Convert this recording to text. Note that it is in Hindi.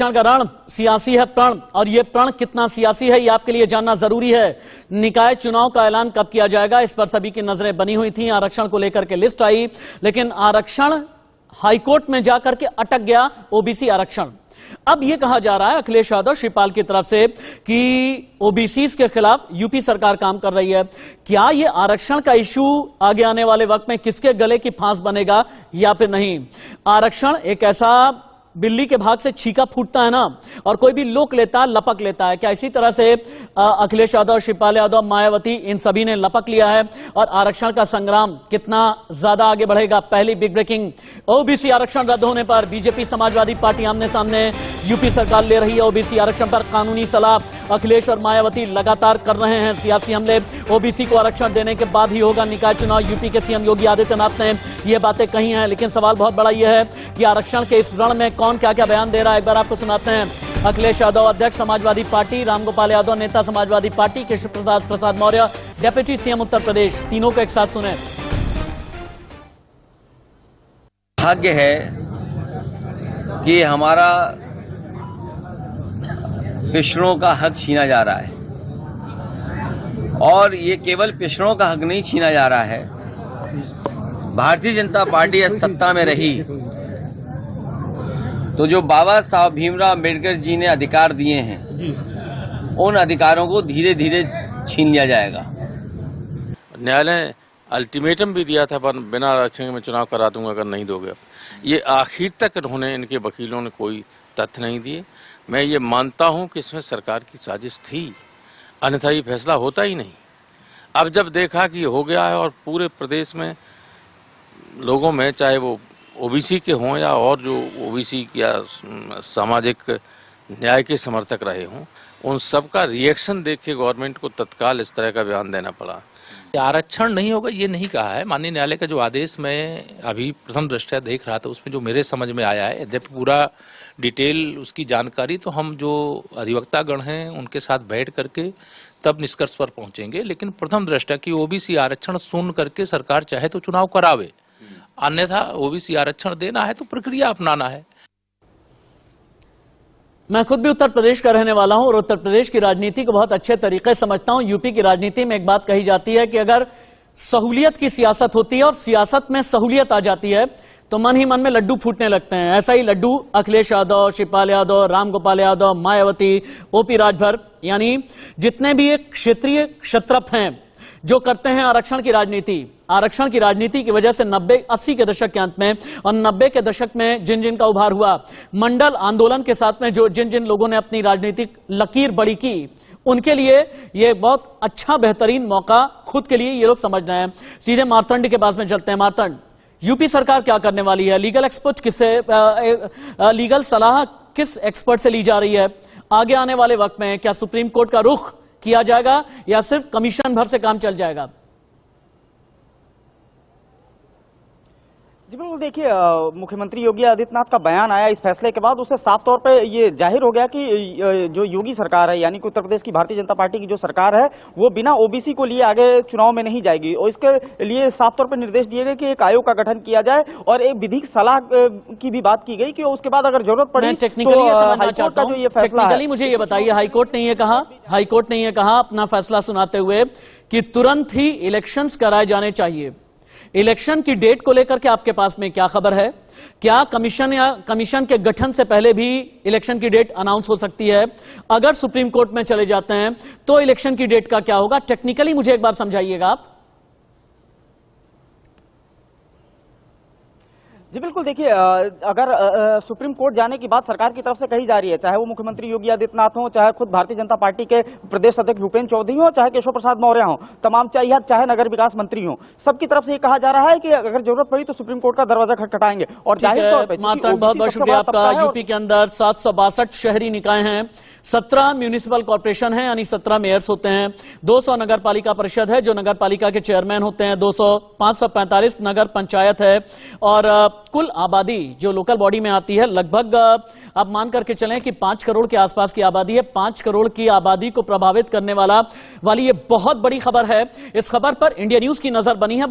आरक्षण का रण सियासी है प्रण, और ये प्रण कितना सियासी है ये आपके लिए जानना जरूरी है। निकाय चुनाव का ऐलान कब किया जाएगा, इस पर सभी की नजरें बनी हुई थी। आरक्षण को लेकर के लिस्ट आई, लेकिन आरक्षण हाईकोर्ट में जाकर के अटक गया। ओबीसी आरक्षण अब यह कहा जा रहा है अखिलेश यादव शिवपाल की तरफ से कि ओबीसी के खिलाफ यूपी सरकार काम कर रही है। क्या यह आरक्षण का इशू आगे आने वाले वक्त में किसके गले की फांस बनेगा या फिर नहीं? आरक्षण एक ऐसा बिल्ली के भाग से छीका फूटता है ना, और कोई भी लोक लेता है, लपक लेता है। क्या इसी तरह से अखिलेश यादव, शिवपाल यादव, मायावती, इन सभी ने लपक लिया है और आरक्षण का संग्राम कितना ज्यादा आगे बढ़ेगा? पहली बिग ब्रेकिंग, ओबीसी आरक्षण रद्द होने पर बीजेपी समाजवादी पार्टी आमने सामने। यूपी सरकार ले रही है ओबीसी आरक्षण पर कानूनी सलाह। अखिलेश और मायावती लगातार कर रहे हैं सियासी हमले। ओबीसी को आरक्षण देने के बाद ही होगा निकाय चुनाव। यूपी के सीएम योगी आदित्यनाथ ने यह बातें कही हैं, लेकिन सवाल बहुत बड़ा यह है कि आरक्षण के इस रण में कौन क्या क्या बयान दे रहा है। एक बार आपको सुनाते हैं। अखिलेश यादव अध्यक्ष समाजवादी पार्टी, रामगोपाल यादव नेता Samajwadi party, Keshav Prasad Maurya deputy CM Uttar Pradesh, तीनों को एक साथ सुने। भाग्य है कि हमारा पिछड़ों का हक छीना जा रहा है, और ये केवल पिछड़ों का हक नहीं छीना जा रहा है। भारतीय जनता पार्टी इस सत्ता में रही तो जो बाबा साहब भीमराव अम्बेडकर जी ने अधिकार दिए हैं, उन अधिकारों को धीरे धीरे छीन लिया जाएगा। न्यायालय ने अल्टीमेटम भी दिया था, पर बिना आरक्षण में चुनाव करा दूंगा अगर नहीं दोगे। ये आखिर तक उन्होंने, इनके वकीलों ने कोई तथ्य नहीं दिए। मैं ये मानता हूं कि इसमें सरकार की साजिश थी, अन्यथा ये फैसला होता ही नहीं। अब जब देखा कि हो गया है और पूरे प्रदेश में लोगों में, चाहे वो ओबीसी के हों या और जो ओबीसी या सामाजिक न्याय के समर्थक रहे हों, उन सब का रिएक्शन देख के गवर्नमेंट को तत्काल इस तरह का बयान देना पड़ा। आरक्षण नहीं होगा ये नहीं कहा है। माननीय न्यायालय का जो आदेश मैं अभी प्रथम दृष्टया देख रहा था, उसमें जो मेरे समझ में आया है, यद्यपि पूरा डिटेल उसकी जानकारी तो हम जो अधिवक्तागण हैं उनके साथ बैठ करके तब निष्कर्ष पर पहुंचेंगे, लेकिन प्रथम दृष्टया कि ओबीसी आरक्षण सुन करके सरकार चाहे तो चुनाव करावे, अन्यथा ओबीसी आरक्षण देना है तो प्रक्रिया अपनाना है। मैं खुद भी उत्तर प्रदेश का रहने वाला हूं और उत्तर प्रदेश की राजनीति को बहुत अच्छे तरीके से समझता हूं। यूपी की राजनीति में एक बात कही जाती है कि अगर सहूलियत की सियासत होती है और सियासत में सहूलियत आ जाती है तो मन ही मन में लड्डू फूटने लगते हैं। ऐसा ही लड्डू अखिलेश यादव, शिवपाल यादव, रामगोपाल यादव, मायावती, ओपी राजभर, यानी जितने भी एक क्षेत्रीय क्षत्रप हैं जो करते हैं आरक्षण की राजनीति। आरक्षण की राजनीति की वजह से 90-80 के दशक के अंत में और 90 के दशक में जिन जिन का उभार हुआ, मंडल आंदोलन के साथ में जो जिन जिन लोगों ने अपनी राजनीतिक लकीर बड़ी की, उनके लिए ये बहुत अच्छा बेहतरीन मौका खुद के लिए ये लोग समझ रहे हैं। सीधे मार्तंड के पास में चलते हैं। मार्तंड, यूपी सरकार क्या करने वाली है? लीगल एक्सपर्ट किससे, लीगल सलाह किस एक्सपर्ट से ली जा रही है? आगे आने वाले वक्त में क्या सुप्रीम कोर्ट का रुख किया जाएगा या सिर्फ कमीशन भर से काम चल जाएगा? जी बिल्कुल, देखिए मुख्यमंत्री योगी आदित्यनाथ का बयान आया इस फैसले के बाद, उससे साफ तौर पे ये जाहिर हो गया कि जो योगी सरकार है, यानी कि उत्तर प्रदेश की भारतीय जनता पार्टी की जो सरकार है, वो बिना ओबीसी को लिए आगे चुनाव में नहीं जाएगी। और इसके लिए साफ तौर पे निर्देश दिए गए कि एक आयोग का गठन किया जाए और एक विधिक सलाह की भी बात की गई कि उसके बाद अगर जरूरत पड़े टेक्निकली मुझे ये बताइए, हाईकोर्ट ने ये कहा अपना फैसला सुनाते हुए कि तुरंत ही इलेक्शंस कराए जाने चाहिए। इलेक्शन की डेट को लेकर के आपके पास में क्या खबर है? क्या कमीशन या कमीशन के गठन से पहले भी इलेक्शन की डेट अनाउंस हो सकती है? अगर सुप्रीम कोर्ट में चले जाते हैं तो इलेक्शन की डेट का क्या होगा? टेक्निकली मुझे एक बार समझाइएगा आप। जी बिल्कुल, देखिए अगर सुप्रीम कोर्ट जाने की बात सरकार की तरफ से कही जा रही है, चाहे वो मुख्यमंत्री योगी आदित्यनाथ हो, चाहे खुद भारतीय जनता पार्टी के प्रदेश अध्यक्ष भूपेंद्र चौधरी हो, चाहे केशव प्रसाद मौर्य हो, तमाम चाहे नगर विकास मंत्री हो, सबकी तरफ से ये कहा जा रहा है कि अगर जरूरत पड़ी तो सुप्रीम कोर्ट का दरवाजा खटखटाएंगे। और जाहिर तौर पर बहुत बहुत शुक्रिया आपका। यूपी के अंदर 762 शहरी निकाय हैं, 17 म्यूनिसिपल कॉर्पोरेशन है, यानी 17 मेयर्स होते हैं, 200 नगर पालिका परिषद है जो नगर पालिका के चेयरमैन होते हैं, 545 नगर पंचायत है, और कुल आबादी जो लोकल बॉडी में आती है लगभग आप मान करके चलें कि 5 करोड़ के आसपास की आबादी है। 5 करोड़ की आबादी को प्रभावित करने वाली ये बहुत बड़ी खबर है। इस खबर पर इंडिया न्यूज की नजर बनी है।